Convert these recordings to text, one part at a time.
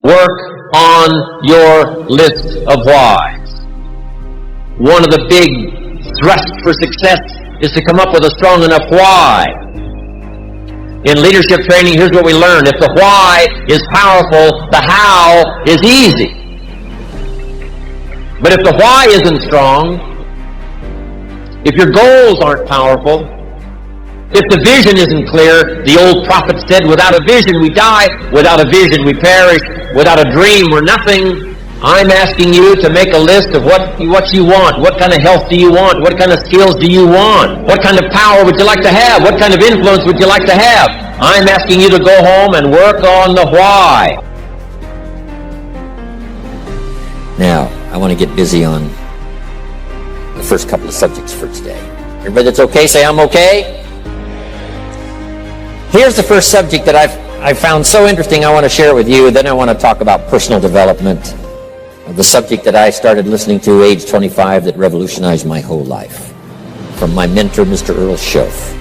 Work on your list of whys. One of the big thrusts for success is to come up with a strong enough why. In leadership training, here's what we learn. If the why is powerful, the how is easy. But if the why isn't strong, if your goals aren't powerful, if the vision isn't clear, the old prophet said, without a vision we die, without a vision we perish, without a dream we're nothing. I'm asking you to make a list of what you want. What kind of health do you want? What kind of skills do you want? What kind of power would you like to have? What kind of influence would you like to have? I'm asking you to go home and work on the why. Now, I want to get busy on the first couple of subjects for today. Everybody that's okay, say I'm okay. Here's the first subject that I found so interesting I want to share with you. Then I want to talk about personal development, the subject that I started listening to age 25 that revolutionized my whole life, from my mentor, Mr. Earl Schoaf.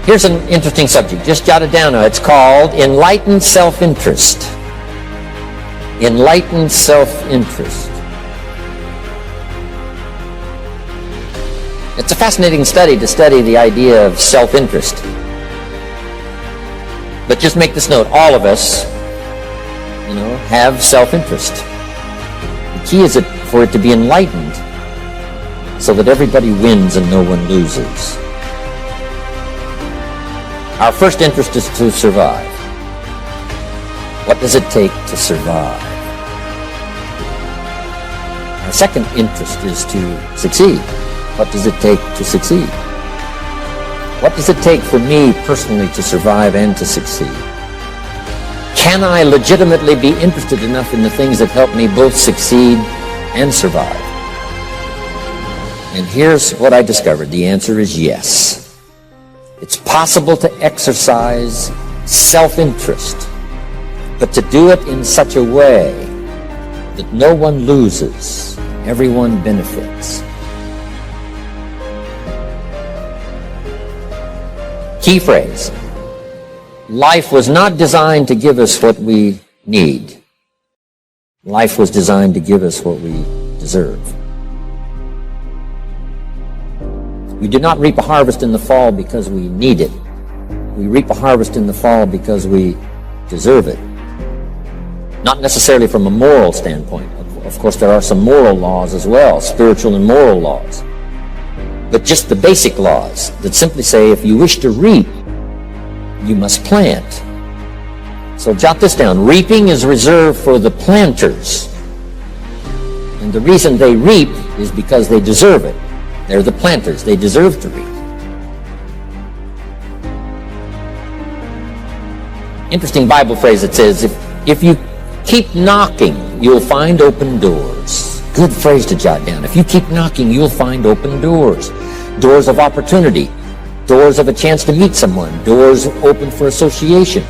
Here's an interesting subject. Just jot it down now. It's called Enlightened Self-Interest. Enlightened Self-Interest. It's a fascinating study to study the idea of self-interest. But just make this note, all of us, have self-interest. The key is for it to be enlightened so that everybody wins and no one loses. Our first interest is to survive. What does it take to survive? Our second interest is to succeed. What does it take to succeed? What does it take for me personally to survive and to succeed? Can I legitimately be interested enough in the things that help me both succeed and survive? And here's what I discovered. The answer is yes. It's possible to exercise self-interest, but to do it in such a way that no one loses, everyone benefits. Key phrase. Life was not designed to give us what we need. Life was designed to give us what we deserve. We do not reap a harvest in the fall because we need it. We reap a harvest in the fall because we deserve it. Not necessarily from a moral standpoint. Of course, there are some moral laws as well, spiritual and moral laws. But just the basic laws that simply say if you wish to reap, you must plant. So jot this down. Reaping is reserved for the planters. And the reason they reap is because they deserve it. They're the planters. They deserve to reap. Interesting Bible phrase that says, if you keep knocking, you'll find open doors. Good phrase to jot down. If you keep knocking, you'll find open doors. Doors of opportunity. Doors of a chance to meet someone. Doors open for association.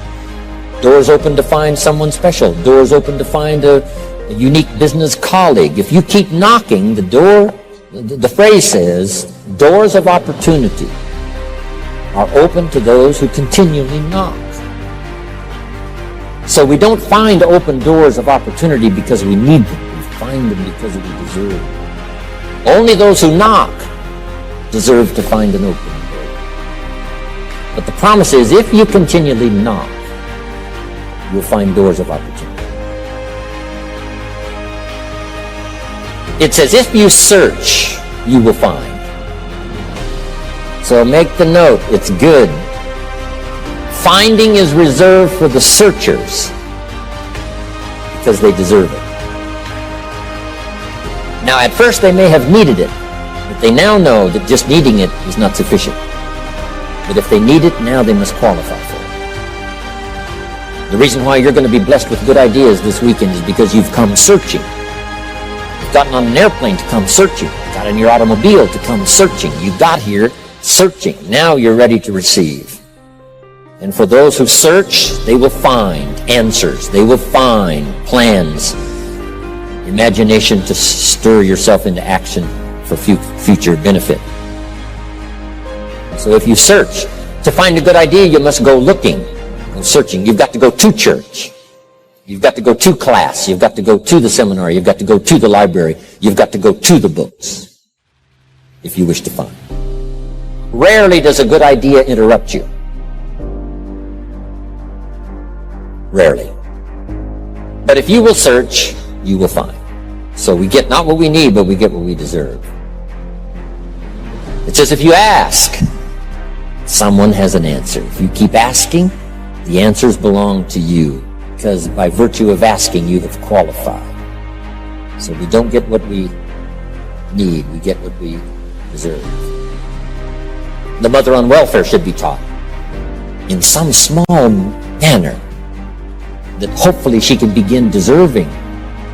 Doors open to find someone special. Doors open to find a unique business colleague. If you keep knocking, the phrase says, doors of opportunity are open to those who continually knock. So we don't find open doors of opportunity because we need them. We find them because we deserve them. Only those who knock deserve to find an open door. But the promise is, if you continually knock, you'll find doors of opportunity. It says, if you search, you will find. So make the note, it's good. Finding is reserved for the searchers because they deserve it. Now, at first they may have needed it, but they now know that just needing it is not sufficient. But if they need it, now they must qualify for it. The reason why you're going to be blessed with good ideas this weekend is because you've come searching. You've gotten on an airplane to come searching. You got in your automobile to come searching. You got here searching. Now you're ready to receive. And for those who search, they will find answers. They will find plans, imagination to stir yourself into action for future benefit. So if you search to find a good idea, you must go looking, go searching. You've got to go to church. You've got to go to class. You've got to go to the seminar. You've got to go to the library. You've got to go to the books if you wish to find. Rarely does a good idea interrupt you. Rarely. But if you will search, you will find. So we get not what we need, but we get what we deserve. It says if you ask, someone has an answer. If you keep asking, the answers belong to you, because by virtue of asking, you have qualified. So we don't get what we need, we get what we deserve. The mother on welfare should be taught in some small manner that hopefully she can begin deserving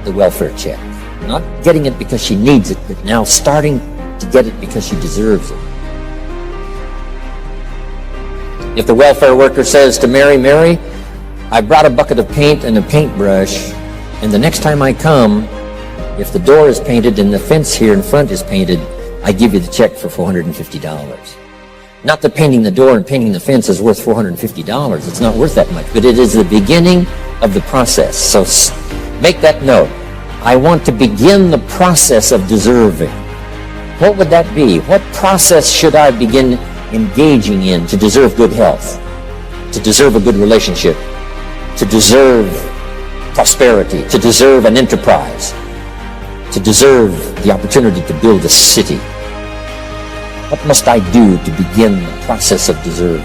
the welfare check. Not getting it because she needs it, but now starting to get it because she deserves it. If the welfare worker says to Mary, Mary, I brought a bucket of paint and a paintbrush, and the next time I come, if the door is painted and the fence here in front is painted, I give you the check for $450. Not that painting the door and painting the fence is worth $450. It's not worth that much, but it is the beginning of the process. So make that note. I want to begin the process of deserving. What would that be? What process should I begin engaging in to deserve good health, to deserve a good relationship, to deserve prosperity, to deserve an enterprise, to deserve the opportunity to build a city? What must I do to begin the process of deserving?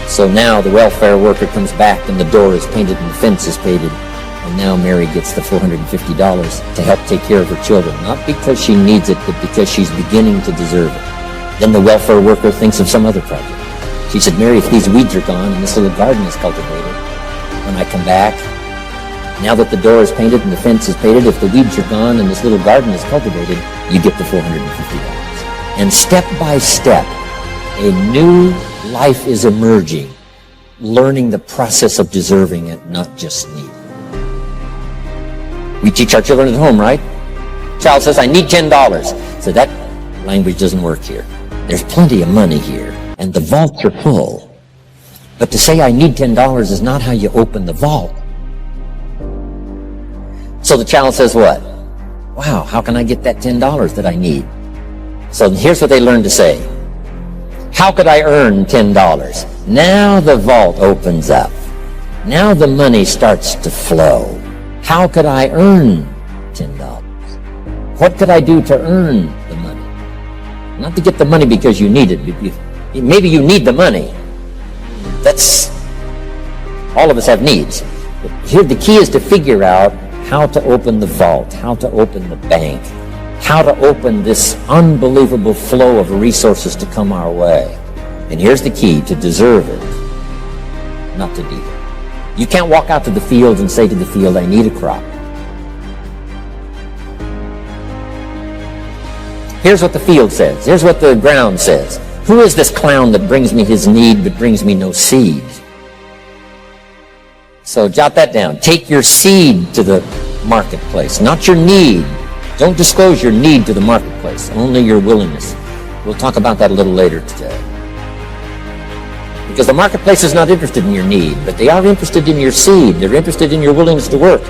So now the welfare worker comes back and the door is painted and the fence is painted, and now Mary gets the $450 to help take care of her children, not because she needs it, but because she's beginning to deserve it. Then the welfare worker thinks of some other project. She said, Mary, if these weeds are gone and this little garden is cultivated, when I come back, now that the door is painted and the fence is painted, if the weeds are gone and this little garden is cultivated, you get the $450. And step by step, a new life is emerging, learning the process of deserving and not just needing. We teach our children at home, right? Child says, I need $10. So that language doesn't work here. There's plenty of money here, and the vaults are full. But to say I need $10 is not how you open the vault. So the child says what? Wow, how can I get that $10 that I need? So here's what they learn to say. How could I earn $10? Now the vault opens up. Now the money starts to flow. How could I earn $10? What could I do to earn the money? Not to get the money because you need it. Maybe you need the money. That's, all of us have needs. But here the key is to figure out how to open the vault, how to open the bank, how to open this unbelievable flow of resources to come our way. And here's the key: to deserve it, not to need it. You can't walk out to the field and say to the field, I need a crop. Here's what the field says. Here's what the ground says. Who is this clown that brings me his need but brings me no seed? So jot that down. Take your seed to the marketplace, not your need. Don't disclose your need to the marketplace, only your willingness. We'll talk about that a little later today. Because the marketplace is not interested in your need, but they are interested in your seed. They're interested in your willingness to work.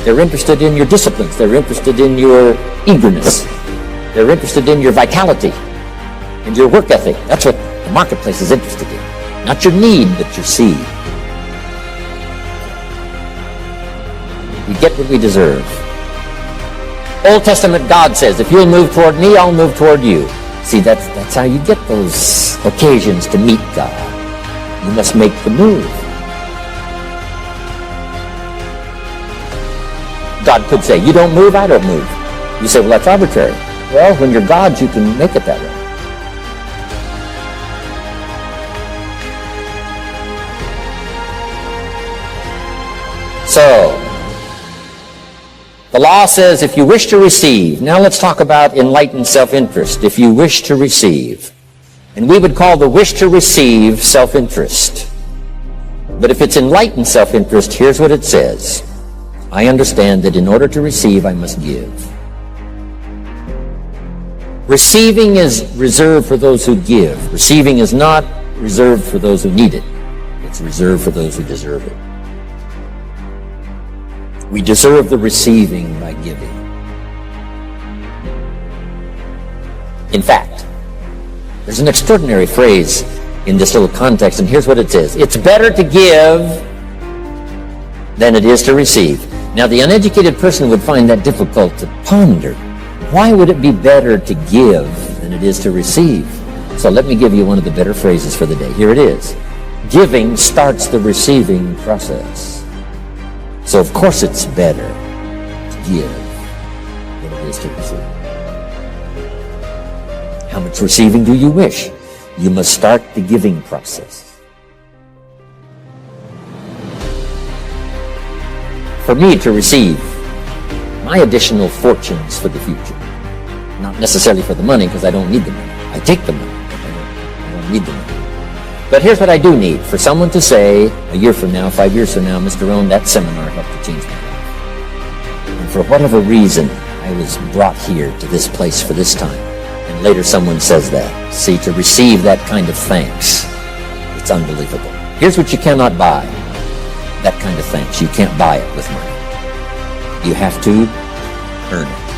They're interested in your disciplines. They're interested in your eagerness. They're interested in your vitality and your work ethic. That's what the marketplace is interested in. Not your need, but your seed. We get what we deserve. Old Testament God says, if you'll move toward me, I'll move toward you. See, that's how you get those occasions to meet God. You must make the move. God could say, you don't move, I don't move. You say, well, that's arbitrary. Well, when you're God, you can make it that way. So, the law says if you wish to receive. Now let's talk about enlightened self-interest. If you wish to receive. And we would call the wish to receive self-interest. But if it's enlightened self-interest, here's what it says. I understand that in order to receive, I must give. Receiving is reserved for those who give. Receiving is not reserved for those who need it. It's reserved for those who deserve it. We deserve the receiving by giving. In fact, there's an extraordinary phrase in this little context, and here's what it says. It's better to give than it is to receive. Now, the uneducated person would find that difficult to ponder. Why would it be better to give than it is to receive? So let me give you one of the better phrases for the day. Here it is. Giving starts the receiving process. So of course it's better to give than it is to receive. How much receiving do you wish? You must start the giving process. For me to receive my additional fortunes for the future, not necessarily for the money, because I don't need the money. I take the money, but I don't need the money. But here's what I do need. For someone to say, a year from now, 5 years from now, Mr. Rohn, that seminar helped to change my life. And for whatever reason, I was brought here to this place for this time. And later someone says that. See, to receive that kind of thanks, it's unbelievable. Here's what you cannot buy. That kind of thanks. You can't buy it with money. You have to earn it.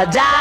die.